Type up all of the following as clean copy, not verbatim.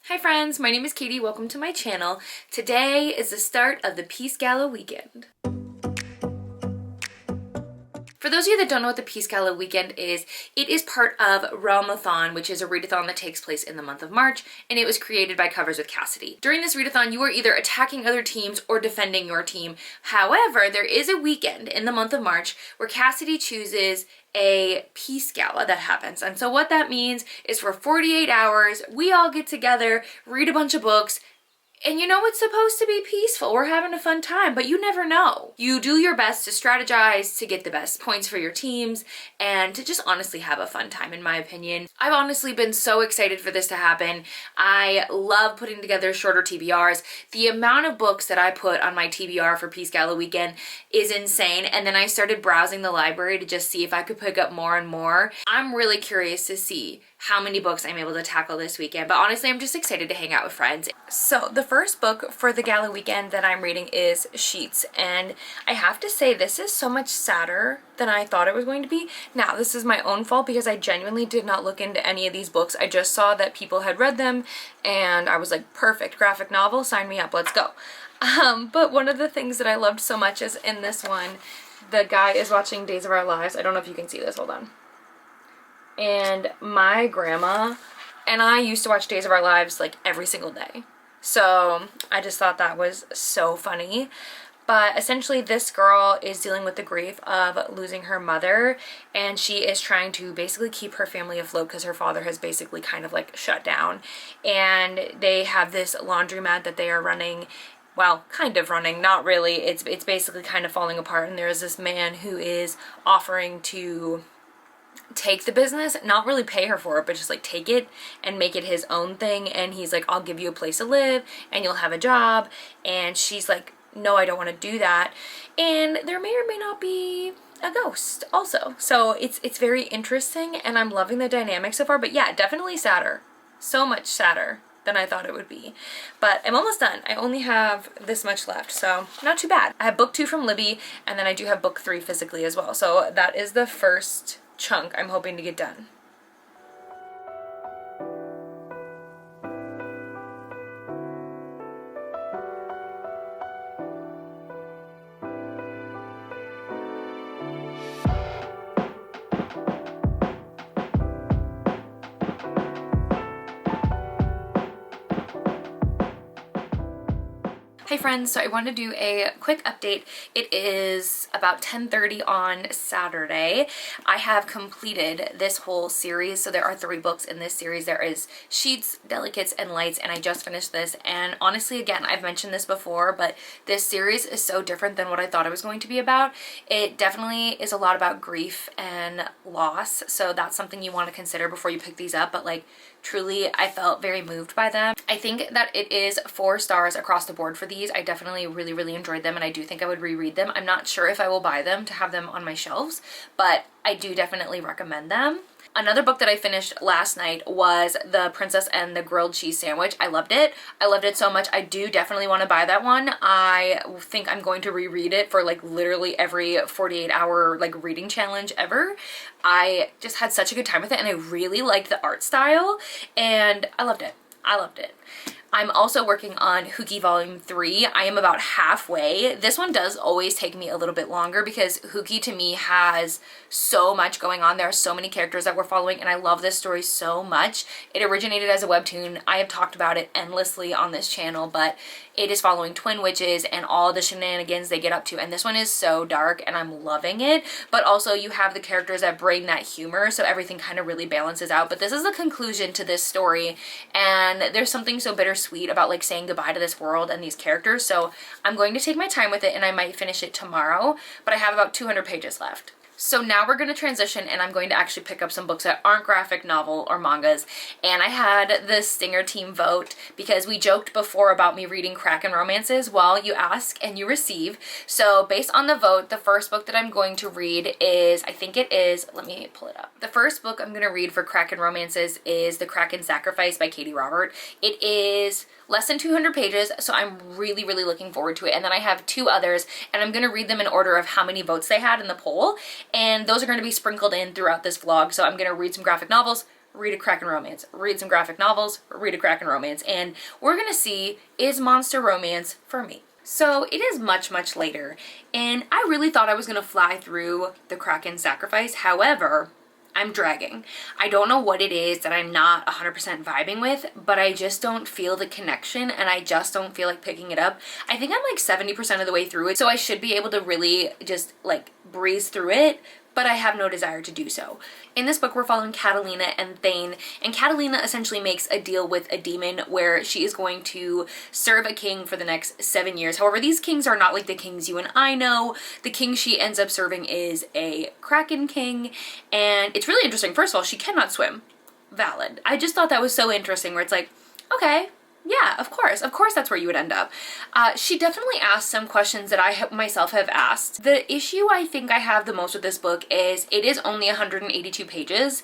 Hi friends, my name is Katie. Welcome to my channel. Today is the start of the Peace Gala weekend. For those of you that don't know what the Peace Gala weekend is, it is part of Realmathon, which is a readathon that takes place in the month of March, and it was created by Covers with Cassidy. During this readathon, you are either attacking other teams or defending your team. However, there is a weekend in the month of March where Cassidy chooses a peace gala that happens. And so what that means is for 48 hours, we all get together, read a bunch of books, and you know, it's supposed to be peaceful. We're having a fun time, but you never know. You do your best to strategize, to get the best points for your teams, and to just honestly have a fun time, in my opinion. I've honestly been so excited for this to happen. I love putting together shorter TBRs. The amount of books that I put on my TBR for Peace Gala weekend is insane, and then I started browsing the library to just see if I could pick up more and more. I'm really curious to see how many books I'm able to tackle this weekend, but honestly, I'm just excited to hang out with friends. So the first book for the gala weekend that I'm reading is Sheets, and I have to say this is so much sadder than I thought it was going to be. Now, this is my own fault because I genuinely did not look into any of these books. I just saw that people had read them, and I was like, perfect, graphic novel, sign me up, let's go. But one of the things that I loved so much is in this one, the guy is watching Days of Our Lives. I don't know if you can see this, hold on. And my grandma and I used to watch Days of Our Lives like every single day. So I just thought that was so funny. But essentially this girl is dealing with the grief of losing her mother, and she is trying to basically keep her family afloat because her father has basically kind of like shut down. And they have this laundromat that they are running. Well, kind of running, not really. It's basically kind of falling apart, and there is this man who is offering to take the business, not really pay her for it, but just like take it and make it his own thing. And he's like, I'll give you a place to live and you'll have a job. And she's like, no, I don't want to do that. And there may or may not be a ghost also. So it's very interesting, and I'm loving the dynamic so far. But yeah, definitely sadder. So much sadder than I thought it would be. But I'm almost done. I only have this much left, so not too bad. I have book 2 from Libby, and then I do have book 3 physically as well. So that is the first chunk I'm hoping to get done. Hey friends, so I wanted to do a quick update. It is about 10:30 on Saturday. I have completed this whole series, so there are 3 books in this series. There is Sheets, Delicates, and Lights, and I just finished this. And honestly, again, I've mentioned this before, but this series is so different than what I thought it was going to be about. It definitely is a lot about grief and loss, so that's something you want to consider before you pick these up. But like, truly, I felt very moved by them. I think that it is 4 stars across the board for these. I definitely really enjoyed them, and I do think I would reread them. I'm not sure if I will buy them to have them on my shelves, but I do definitely recommend them. Another book that I finished last night was The Princess and the Grilled Cheese Sandwich. I loved it. I loved it so much. I do definitely want to buy that one. I think I'm going to reread it for like literally every 48-hour like reading challenge ever. I just had such a good time with it, and I really liked the art style, and I loved it. I loved it. I'm also working on Hookie Volume 3. I am about halfway. This one does always take me a little bit longer because Hookie to me has so much going on. There are so many characters that we're following, and I love this story so much. It originated as a webtoon. I have talked about it endlessly on this channel, but it is following twin witches and all the shenanigans they get up to, and this one is so dark and I'm loving it. But also you have the characters that bring that humor, so everything kind of really balances out. But this is the conclusion to this story, and there's something so bittersweet about like saying goodbye to this world and these characters. So I'm going to take my time with it, and I might finish it tomorrow, but I have about 200 pages left. So now we're going to transition, and I'm going to actually pick up some books that aren't graphic novel or mangas. And I had the Stinger team vote because we joked before about me reading Kraken romances. Well, you ask and you receive. So based on the vote, the first book that I'm going to read is, I think it is, let me pull it up. The first book I'm going to read for Kraken romances is The Kraken Sacrifice by Katie Robert. It is less than 200 pages, so I'm really looking forward to it. And then I have 2 others, and I'm going to read them in order of how many votes they had in the poll, and those are going to be sprinkled in throughout this vlog. So I'm going to read some graphic novels, read a Kraken romance, read some graphic novels, read a Kraken romance, and we're gonna see, is monster romance for me? So it is much, much later, and I really thought I was gonna fly through the Kraken sacrifice. However, I'm dragging. I don't know what it is that I'm not 100% vibing with, but I just don't feel the connection, and I just don't feel like picking it up. I think I'm like 70% of the way through it, so I should be able to really just like breeze through it, but I have no desire to do so. In this book, we're following Catalina and Thane, and Catalina essentially makes a deal with a demon where she is going to serve a king for the next 7 years. However, these kings are not like the kings you and I know. The king she ends up serving is a Kraken king, and it's really interesting. First of all, she cannot swim. Valid. I just thought that was so interesting, where it's like, okay, yeah, of course that's where you would end up. She definitely asked some questions that I myself have asked. The issue I think I have the most with this book is it is only 182 pages,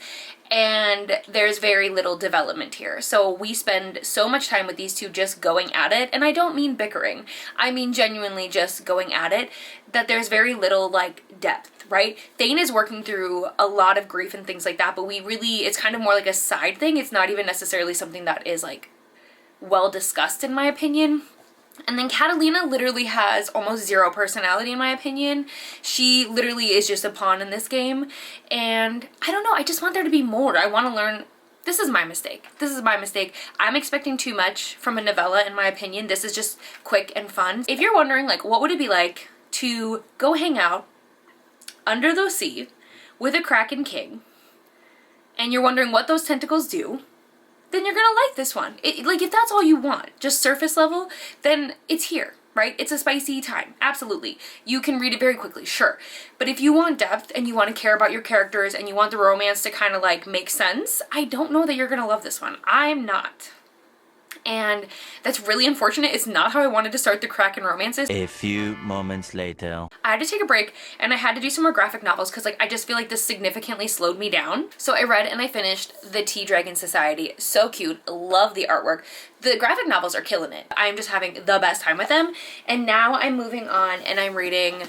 and there's very little development here. So we spend so much time with these two just going at it, and I don't mean bickering. I mean genuinely just going at it, that there's very little like depth, right? Thane is working through a lot of grief and things like that, but it's kind of more like a side thing. It's not even necessarily something that is like well discussed in my opinion. And then Catalina literally has almost zero personality in my opinion. She literally is just a pawn in this game, and I don't know, I just want there to be more. I want to learn. This is my mistake. I'm expecting too much from a novella in my opinion. This is just quick and fun. If you're wondering like what would it be like to go hang out under the sea with a Kraken king, and you're wondering what those tentacles do, then you're gonna like this one. Like, if that's all you want, just surface level, then it's here, right? It's a spicy time, absolutely. You can read it very quickly, sure. But if you want depth and you want to care about your characters and you want the romance to kind of like make sense, I don't know that you're gonna love this one. I'm not. And that's really unfortunate. It's not how I wanted to start the Kraken romances. A few moments later. I had to take a break and I had to do some more graphic novels because like I just feel like this significantly slowed me down. So I read and I finished The Tea Dragon Society. So cute. Love the artwork. The graphic novels are killing it. I'm just having the best time with them. And now I'm moving on and I'm reading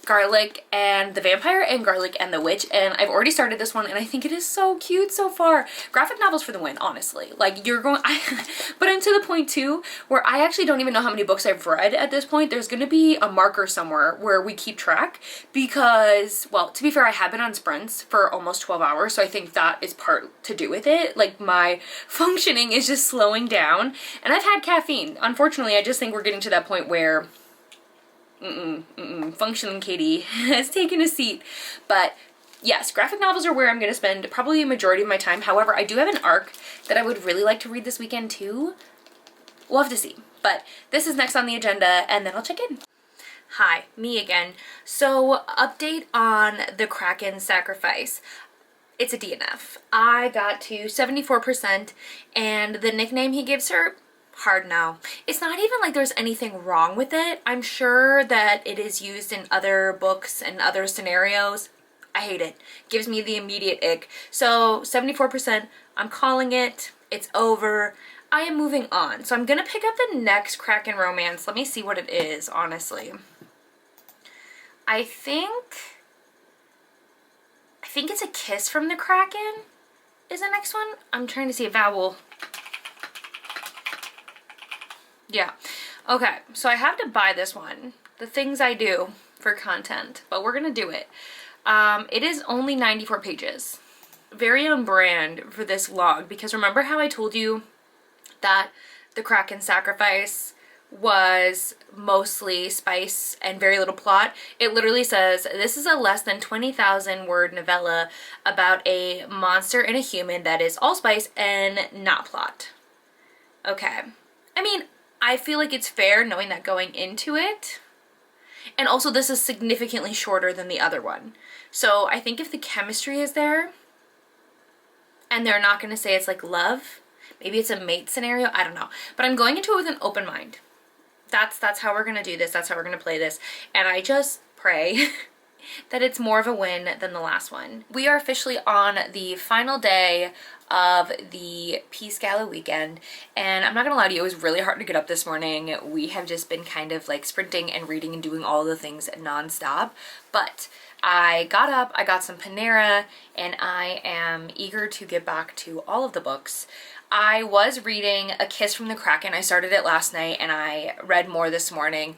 Garlic and the Vampire and Garlic and the Witch, and I've already started this one and I think it is so cute so far. Graphic novels for the win, honestly. Like but I'm to the point too where I actually don't even know how many books I've read at this point. There's gonna be a marker somewhere where we keep track because, well, to be fair, I have been on sprints for almost 12 hours, so I think that is part to do with it. Like my functioning is just slowing down, and I've had caffeine. Unfortunately, I just think we're getting to that point where functioning Katie has taken a seat. But yes, graphic novels are where I'm going to spend probably a majority of my time. However, I do have an arc that I would really like to read this weekend too. We'll have to see. But this is next on the agenda, and then I'll check in. Hi, me again. So, update on the Kraken sacrifice. It's a DNF. I got to 74%, and the nickname he gives her, hard no. It's not even like there's anything wrong with it. I'm sure that it is used in other books and other scenarios. I hate it. Gives me the immediate ick. So 74%, I'm calling it. It's over. I am moving on. So I'm gonna pick up the next Kraken romance. Let me see what it is, honestly. I think it's A Kiss from the Kraken is the next one. I'm trying to see a vowel. Yeah. Okay, so I have to buy this one. The things I do for content, but we're gonna do it. It is only 94 pages. Very on brand for this vlog, because remember how I told you that the Kraken sacrifice was mostly spice and very little plot? It literally says, this is a less than 20,000 word novella about a monster and a human that is all spice and not plot. Okay. I mean, I feel like it's fair knowing that going into it. And also this is significantly shorter than the other one. So I think if the chemistry is there and they're not going to say it's like love, maybe it's a mate scenario, I don't know. But I'm going into it with an open mind. That's how we're going to do this. That's how we're going to play this. And I just pray that it's more of a win than the last one. We are officially on the final day of the Peace Gala weekend, and I'm not gonna lie to you, it was really hard to get up this morning. We have just been kind of like sprinting and reading and doing all the things non-stop, but I got up, I got some Panera, and I am eager to get back to all of the books. I was reading A Kiss from the Kraken. I started it last night and I read more this morning.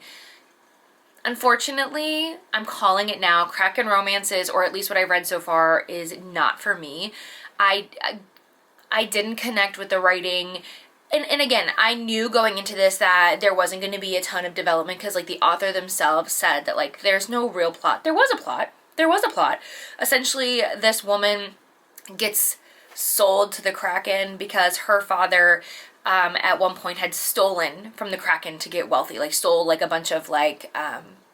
Unfortunately, I'm calling it now, Kraken romances, or at least what I've read so far, is not for me. I didn't connect with the writing. And again, I knew going into this that there wasn't going to be a ton of development because like the author themselves said that like there's no real plot. There was a plot. There was a plot. Essentially, this woman gets sold to the Kraken because her father at one point had stolen from the Kraken to get wealthy, like stole like a bunch of like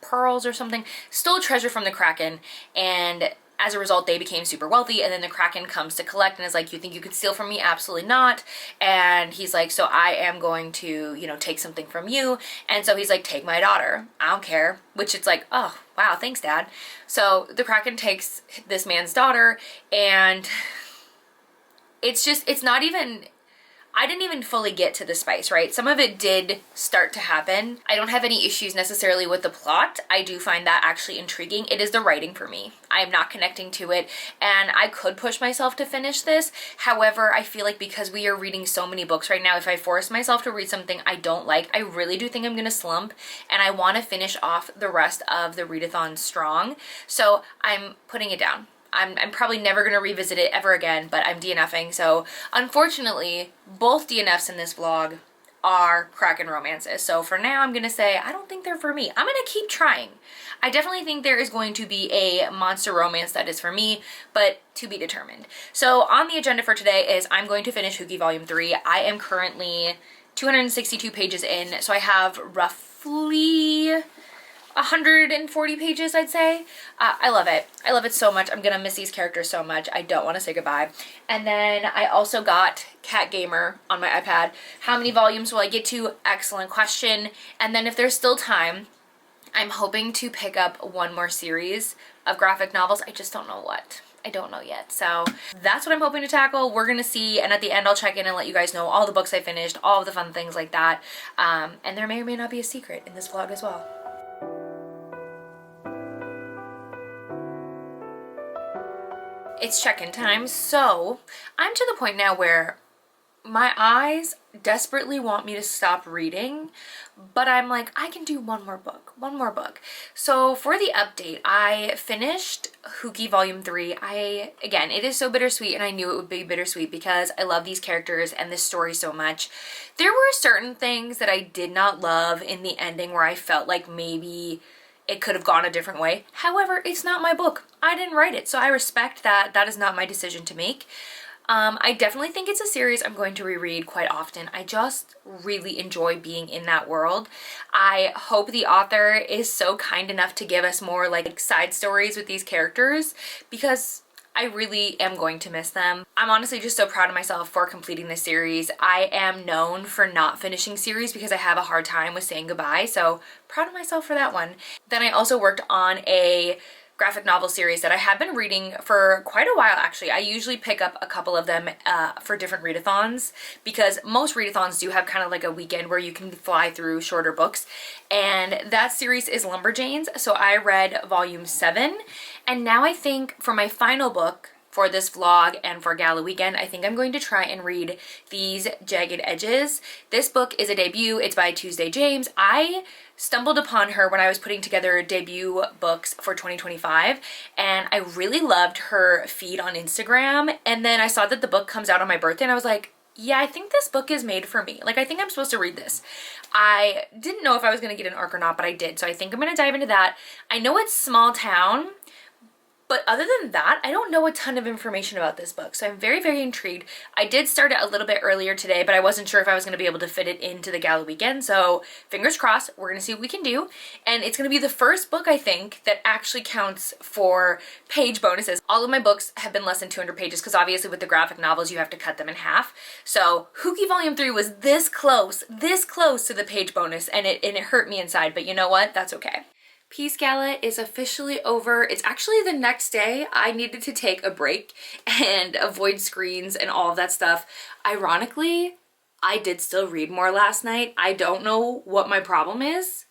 pearls or something, stole treasure from the Kraken, and as a result they became super wealthy, and then the Kraken comes to collect and is like, you think you could steal from me? Absolutely not. And he's like, so I am going to, you know, take something from you. And so he's like, take my daughter, I don't care. Which it's like, oh wow, thanks Dad. So the Kraken takes this man's daughter, and it's just, it's not even, I didn't even fully get to the spice, right? Some of it did start to happen. I don't have any issues necessarily with the plot. I do find that actually intriguing. It is the writing for me. I am not connecting to it, and I could push myself to finish this. However, I feel like because we are reading so many books right now, if I force myself to read something I don't like, I really do think I'm gonna slump, and I want to finish off the rest of the readathon strong. So I'm putting it down. I'm probably never going to revisit it ever again, but I'm DNFing. So unfortunately, both DNFs in this vlog are Kraken romances. So for now, I'm going to say I don't think they're for me. I'm going to keep trying. I definitely think there is going to be a monster romance that is for me, but to be determined. So on the agenda for today is I'm going to finish Hooky Volume 3. I am currently 262 pages in, so I have roughly 140 pages, I'd say. I love it. I love it so much. I'm gonna miss these characters so much. I don't want to say goodbye. And then I also got Cat Gamer on my iPad. How many volumes will I get to? Excellent question. And then if there's still time, I'm hoping to pick up one more series of graphic novels. I just don't know what. I don't know yet. So that's what I'm hoping to tackle. We're gonna see, and at the end I'll check in and let you guys know all the books I finished, all of the fun things like that. And there may or may not be a secret in this vlog as well. It's check-in time, so I'm to the point now where my eyes desperately want me to stop reading, but I'm like, I can do one more book. So for the update, I finished Hooky Volume 3. Again, it is so bittersweet, and I knew it would be bittersweet because I love these characters and this story so much. There were certain things that I did not love in the ending where I felt like maybe it could have gone a different way. However, it's not my book. I didn't write it, so I respect that. That is not my decision to make. I definitely think it's a series I'm going to reread quite often. I just really enjoy being in that world. I hope the author is so kind enough to give us more like side stories with these characters, because I really am going to miss them. I'm honestly just so proud of myself for completing this series. I am known for not finishing series because I have a hard time with saying goodbye, so proud of myself for that one. Then I also worked on a graphic novel series that I have been reading for quite a while actually. I usually pick up a couple of them for different readathons, because most readathons do have kind of like a weekend where you can fly through shorter books, and that series is Lumberjanes. So I read volume 7, and now I think for my final book for this vlog and for Gala Weekend, I think I'm going to try and read These Jagged Edges. This book is a debut. It's by Tuesday James. I stumbled upon her when I was putting together debut books for 2025, and I really loved her feed on Instagram, and then I saw that the book comes out on my birthday, and I was like, yeah, I think this book is made for me. Like, I think I'm supposed to read this. I didn't know if I was going to get an arc or not, but I did, so I think I'm going to dive into that. I know it's small town, but other than that, I don't know a ton of information about this book, so I'm very, very intrigued. I did start it a little bit earlier today, but I wasn't sure if I was going to be able to fit it into the Gala Weekend, so fingers crossed, we're going to see what we can do. And it's going to be the first book, I think, that actually counts for page bonuses. All of my books have been less than 200 pages, because obviously with the graphic novels, you have to cut them in half. So Hooky Volume 3 was this close to the page bonus, and it hurt me inside, but you know what? That's okay. Peace Gala is officially over. It's actually the next day. I needed to take a break and avoid screens and all of that stuff. Ironically, I did still read more last night. I don't know what my problem is,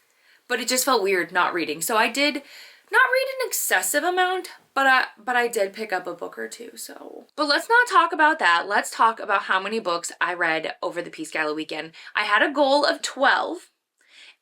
but it just felt weird not reading. So I did not read an excessive amount, but I did pick up a book or two, so. But let's not talk about that. Let's talk about how many books I read over the Peace Gala weekend. I had a goal of 12.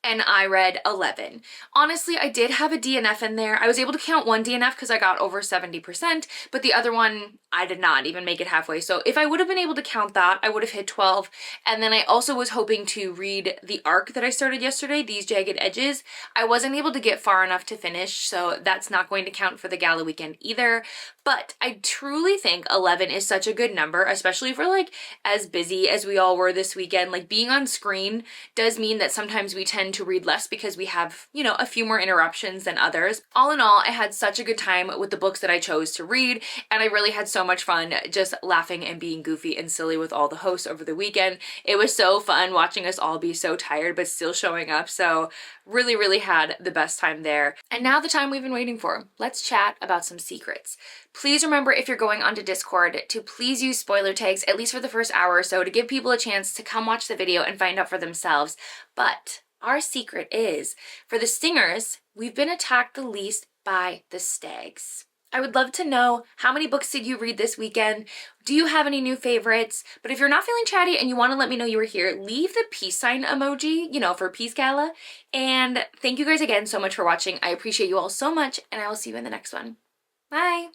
And I read 11. Honestly, I did have a DNF in there. I was able to count one DNF because I got over 70%, but the other one, I did not even make it halfway. So if I would have been able to count that, I would have hit 12. And then I also was hoping to read the arc that I started yesterday, These Jagged Edges. I wasn't able to get far enough to finish, so that's not going to count for the gala weekend either. But I truly think 11 is such a good number, especially for like as busy as we all were this weekend. Like being on screen does mean that sometimes we tend to read less because we have, you know, a few more interruptions than others. All in all, I had such a good time with the books that I chose to read, and I really had so much fun just laughing and being goofy and silly with all the hosts over the weekend. It was so fun watching us all be so tired but still showing up, so really had the best time there. And now the time we've been waiting for. Let's chat about some secrets. Please remember, if you're going onto Discord, to please use spoiler tags, at least for the first hour or so, to give people a chance to come watch the video and find out for themselves. But our secret is, for the stingers, we've been attacked the least by the stags. I would love to know, how many books did you read this weekend? Do you have any new favorites? But if you're not feeling chatty and you want to let me know you were here, leave the peace sign emoji, you know, for Peace Gala. And thank you guys again so much for watching. I appreciate you all so much, and I will see you in the next one. Bye!